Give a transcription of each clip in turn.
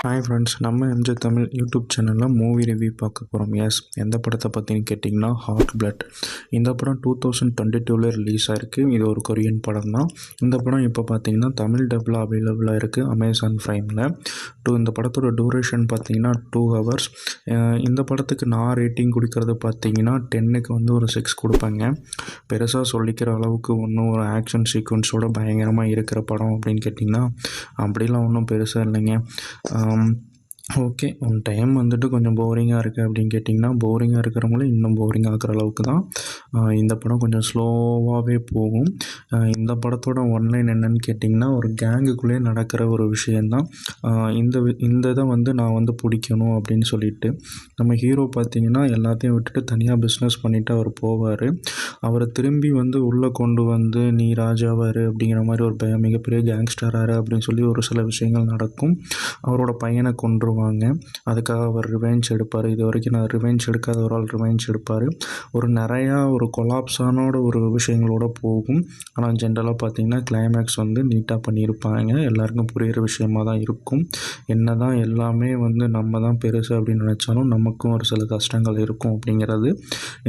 Hi friends, நம்ம MJ Tamil YouTube சேனலில் movie review பார்க்க போகிறோம். எஸ், எந்த படத்தை பற்றின்னு கேட்டிங்கன்னா ஹாட் பிளட். இந்த படம் 2022 ரிலீஸ் ஆகிருக்கு. இது ஒரு கொரியன் படம் தான். இந்த படம் இப்போ பார்த்தீங்கன்னா தமிழ் டப்பில் அவைலபிளாக இருக்குது அமேசான் ப்ரைமில். இந்த படத்தோட டூரேஷன் பார்த்தீங்கன்னா 2 hours. இந்த படத்துக்கு நான் ரேட்டிங் கொடுக்கறது பார்த்தீங்கன்னா 10க்கு வந்து ஒரு 6 கொடுப்பேங்க. பெருசாக சொல்லிக்கிற அளவுக்கு ஒன்றும் ஒரு ஆக்ஷன் சீக்வன்ஸோட பயங்கரமாக இருக்கிற படம் அப்படின்னு கேட்டிங்கன்னா அப்படிலாம் ஒன்றும் பெருசாக இல்லைங்க. ஓகே, ஒன் டைம் வந்துட்டு கொஞ்சம் போரிங்காக இருக்குது அப்படின்னு கேட்டிங்கன்னா போரிங்காக இருக்கிறவங்களும் இன்னும் போரிங் ஆகிற அளவுக்கு தான் இந்த படம் கொஞ்சம் ஸ்லோவாகவே போகும். இந்த படத்தோட ஒன்லைன் என்னன்னு கேட்டிங்கன்னா ஒரு கேங்குக்குள்ளே நடக்கிற ஒரு விஷயந்தான். இந்த இதை வந்து நான் வந்து பிடிக்கணும் அப்படின்னு சொல்லிட்டு நம்ம ஹீரோ பார்த்திங்கன்னா எல்லாத்தையும் விட்டுட்டு தனியாக பிஸ்னஸ் பண்ணிவிட்டு அவர் போவார். அவரை திரும்பி வந்து உள்ளே கொண்டு வந்து நீ ராஜாவாரு அப்படிங்கிற மாதிரி ஒரு மிகப்பெரிய கேங்ஸ்டராரு அப்படின்னு சொல்லி ஒரு சில விஷயங்கள் நடக்கும். அவரோட பையனை கொன்றுவாங்க. அதுக்காக அவர் ரிவெஞ்ச் எடுப்பார். இது வரைக்கும் நான் ரிவெஞ்ச் எடுக்காத ஒரு ஆள் ரிவெஞ்ச் எடுப்பார். நிறையா ஒரு கொலாப்ஸானோட ஒரு விஷயங்களோட போகும். ஆனால் ஜென்ரலாக பார்த்திங்கன்னா கிளைமேக்ஸ் வந்து நீட்டாக பண்ணியிருப்பாங்க. எல்லாருக்கும் புரிகிற விஷயமாக தான் இருக்கும். என்ன தான் எல்லாமே வந்து நம்ம தான் பெருசு அப்படின்னு நினச்சாலும் நமக்கும் ஒரு சில கஷ்டங்கள் இருக்கும் அப்படிங்கிறது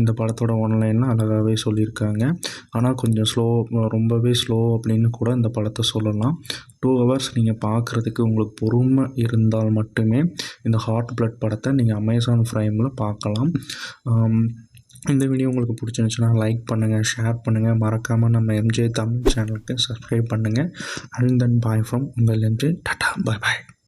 இந்த படத்தோட ஒன்லைனில் அழகாகவே சொல்லியிருக்காங்க. ஆனால் கொஞ்சம் ரொம்பவே ஸ்லோ அப்படின்னு கூட இந்த படத்தை சொல்லலாம். 2 hours நீங்கள் பார்க்குறதுக்கு உங்களுக்கு பொறுமை இருந்தால் மட்டுமே இந்த ஹாட் பிளட் படத்தை நீங்கள் அமேசான் ப்ரைமில் பார்க்கலாம். இந்த வீடியோ உங்களுக்கு பிடிச்சிருந்துச்சுன்னா லைக் பண்ணுங்கள், ஷேர் பண்ணுங்கள், மறக்காமல் நம்ம எம்ஜே தமிழ் சேனலுக்கு சப்ஸ்கிரைப் பண்ணுங்கள். அண்ட் தென் பாய் ஃப்ரம் உங்கள் எம்ஜே. டாடா, பாய் பாய்.